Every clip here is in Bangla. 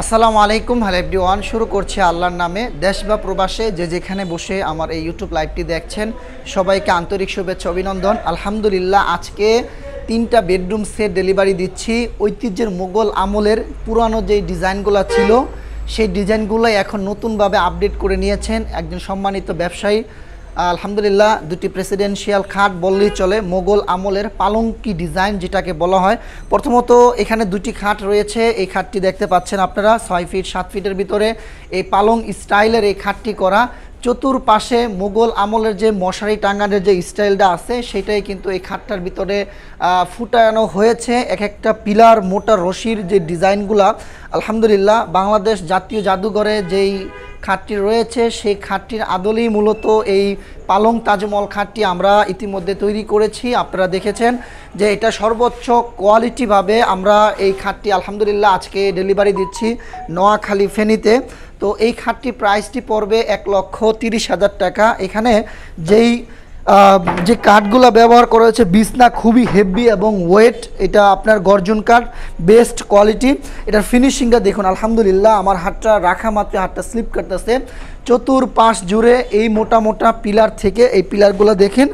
আসসালামু আলাইকুম, হ্যালো এভরিওয়ান। শুরু করছি আল্লাহর নামে। দেশ বা প্রবাসে যে যেখানে বসে আমার এই ইউটিউব লাইভটি দেখছেন সবাইকে আন্তরিক শুভেচ্ছা অভিনন্দন। আলহামদুলিল্লাহ, আজকে 3টা বেডরুম সেট ডেলিভারি দিচ্ছি। ঐতিহ্যের মুঘল আমলের পুরানো যে ডিজাইনগুলো ছিল সেই ডিজাইনগুলোই এখন নতুনভাবে আপডেট করে নিয়েছেন একজন সম্মানিত ব্যবসায়ী। আলহামদুলিল্লাহ, দুটি প্রেসিডেন্সিয়াল খাট বললেই চলে, মোগল আমলের পালঙ্কি ডিজাইন যেটাকে বলা হয়। প্রথমত এখানে দুটি খাট রয়েছে। এই খাটটি দেখতে পাচ্ছেন আপনারা 6 ফিট 7 ফিটের ভিতরে এই পালং স্টাইলের এই খাটটি করা। চতুর্পাশে মুঘল আমলের যে মশারি টাঙানোর যে স্টাইলটা আছে সেটাই কিন্তু এই খাটটার ভিতরে ফুটানো হয়েছে। এক একটা পিলার মোটা রশির যে ডিজাইনগুলা, আলহামদুলিল্লাহ বাংলাদেশ জাতীয় জাদুঘরে যেই খাটটি রয়েছে সেই খাটটির আদলেই মূলত এই পালং তাজমহল খাটটি আমরা ইতিমধ্যে তৈরি করেছি। আপনারা দেখেছেন যে এটা সর্বোচ্চ কোয়ালিটিভাবে আমরা এই খাটটি আলহামদুলিল্লাহ আজকে ডেলিভারি দিচ্ছি নোয়াখালী ফেনীতে। তো এই খাটটি প্রাইসটি পড়বে 1,30,000 টাকা। এখানে যে কাঠগুলো ব্যবহার করা হয়েছে বিছনা খুবই হেভি এবং ওয়েট, এটা আপনার গর্জন কাঠ, বেস্ট কোয়ালিটি। এটার ফিনিশিংটা দেখুন, আলহামদুলিল্লাহ আমার হাতটা রাখা মাত্র হাতটা স্লিপ করতেছে। চতুর্পাশ জুড়ে এই মোটা মোটা পিলার থেকে এই পিলারগুলো দেখেন,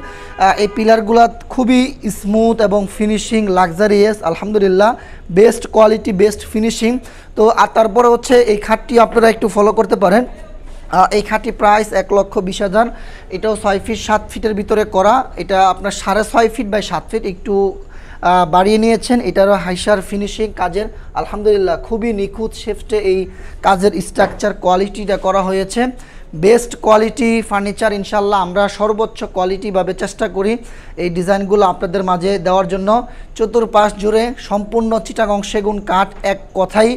এই পিলারগুলো খুবই স্মুথ এবং ফিনিশিং লাক্সারিয়াস, আলহামদুলিল্লাহ বেস্ট কোয়ালিটি বেস্ট ফিনিশিং। তো আর তারপরে হচ্ছে এই খাটটি আপনারা একটু ফলো করতে পারেন। এই খাটটি প্রাইস 1,20,000। এটাও 6 ফিট 7 ফিটের ভিতরে করা। এটা আপনার 6.5 ফিট বাই 7 ফিট একটু বাড়িয়ে নিয়েছেন। এটারও হাইসার ফিনিশিং কাজের, আলহামদুলিল্লাহ খুবই নিখুঁত শেফটে এই কাজের স্ট্রাকচার কোয়ালিটিটা করা হয়েছে। বেস্ট কোয়ালিটি ফার্নিচার ইনশাল্লাহ আমরা সর্বোচ্চ কোয়ালিটিভাবে চেষ্টা করি এই ডিজাইনগুলো আপনাদের মাঝে দেওয়ার জন্য। চতুর্পাশ জুড়ে সম্পূর্ণ চিটাগং সেগুন কাঠ। এক কথাই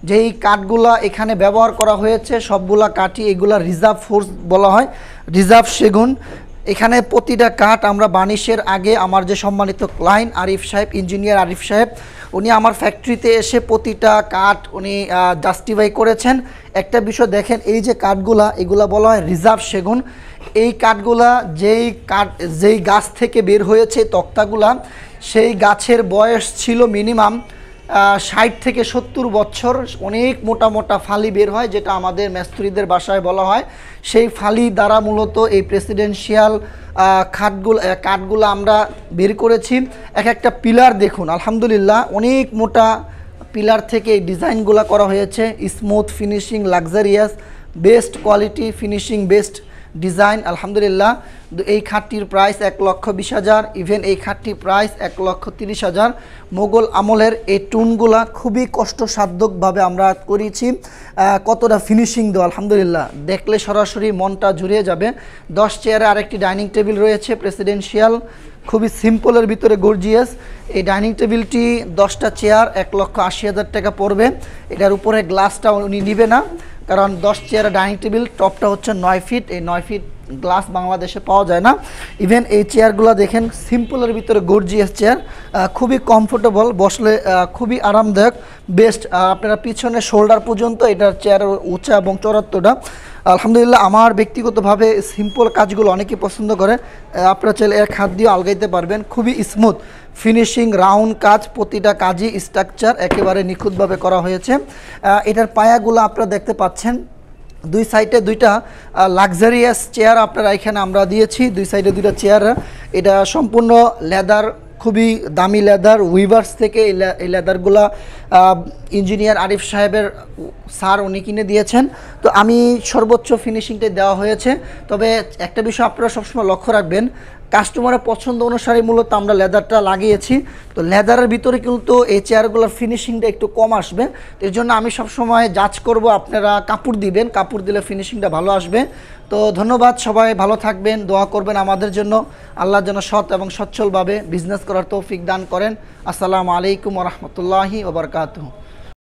যেই কাঠগুলা এখানে ব্যবহার করা হয়েছে সবগুলা কাঠই এগুলা রিজার্ভ ফোর্স বলা হয়, রিজার্ভ সেগুন। এখানে প্রতিটা কাঠ আমরা বানিশের আগে আমার যে সম্মানিত ক্লায়েন্ট আরিফ সাহেব, ইঞ্জিনিয়ার আরিফ সাহেব, উনি আমার ফ্যাক্টরিতে এসে প্রতিটা কাঠ উনি জাস্টিফাই করেছেন। একটা বিষয় দেখেন, এই যে কাঠগুলা এগুলা বলা হয় রিজার্ভ সেগুন। এই কাঠগুলা যেই গাছ থেকে বের হয়েছে তক্তাগুলা, সেই গাছের বয়স ছিল মিনিমাম 60 থেকে 70 বছর। অনেক মোটা মোটা ফালি বের হয় যেটা আমাদের মেস্তুরিদের বাসায় বলা হয়। সেই ফালি দ্বারা মূলত এই প্রেসিডেন্সিয়াল কাঠগুলো আমরা বের করেছি। এক একটা পিলার দেখুন, আলহামদুলিল্লাহ অনেক মোটা পিলার থেকে এই ডিজাইনগুলো করা হয়েছে। Smooth finishing luxurious best quality finishing best design, আলহামদুলিল্লাহ। এই খাটটির প্রাইস 1,20,000। ইভেন এই খাটটির প্রাইস 1,30,000। মোগল আমলের এই টুনগুলা খুবই কষ্টসাধ্যভাবে আমরা করেছি। কতটা ফিনিশিং দেওয়া, আলহামদুলিল্লাহ দেখলে সরাসরি মনটা জুড়িয়ে যাবে। 10 চেয়ারে আরেকটি ডাইনিং টেবিল রয়েছে প্রেসিডেন্সিয়াল, খুবই সিম্পলের ভিতরে গর্জিয়াস। এই ডাইনিং টেবিলটি 10টা চেয়ার 1,80,000 টাকা পড়বে। এটার উপরে গ্লাসটা উনি নিবে না, কারণ 10 চেয়ারের ডাইনিং টেবিল টপটা হচ্ছে 9 ফিট। এই 9 ফিট গ্লাস বাংলাদেশে পাওয়া যায় না। ইভেন এই চেয়ারগুলো দেখেন সিম্পলের ভিতরে গর্জিয়াস চেয়ার, খুবই কমফোর্টেবল, বসলে খুবই আরামদায়ক বেস্ট। আপনারা পিছনে শোল্ডার পর্যন্ত এটার চেয়ারের উঁচা এবং চড়াত্তটা, আলহামদুলিল্লাহ আমার ব্যক্তিগতভাবে সিম্পল কাজগুলো অনেকেই পছন্দ করে। আপনারা চাইলে এক হাত দিয়ে আলগাইতে পারবেন। খুবই স্মুথ ফিনিশিং রাউন্ড কাজ, প্রতিটা কাজই স্ট্রাকচার একেবারে নিখুঁতভাবে করা হয়েছে। এটার পায়াগুলো আপনারা দেখতে পাচ্ছেন, দুই সাইডে দুইটা লাক্সারিয়াস চেয়ার আপনারা এখানে আমরা দিয়েছি, দুই সাইডে দুইটা চেয়ার। এটা সম্পূর্ণ লেদার, খুবই দামি লেদার, উইভার্স থেকে এই লেদারগুলা ইঞ্জিনিয়ার আরিফ সাহেবের স্যার উনি কিনে দিয়েছেন। তো আমি সর্বোচ্চ ফিনিশিংটাই দেওয়া হয়েছে। তবে একটা বিষয় আপনারা সবসময় লক্ষ্য রাখবেন, কাস্টমারের পছন্দ অনুসারে মূলত আমরা লেদারটা লাগিয়েছি। তো লেদারের ভিতরে কিন্তু এই চেয়ারগুলোর ফিনিশিংটা একটু কম আসবে। এর জন্য আমি সবসময় জাজ করব আপনারা কাপড় দিবেন, কাপড় দিলে ফিনিশিংটা ভালো আসবে। তো ধন্যবাদ, সবাই ভালো থাকবেন, দোয়া করবেন আমাদের জন্য, আল্লাহ যেন সৎ এবং সচ্ছলভাবে বিজনেস করার তৌফিক দান করেন। আসসালামু আলাইকুম ওয়া রাহমাতুল্লাহি ওয়া বারাকাতুহু।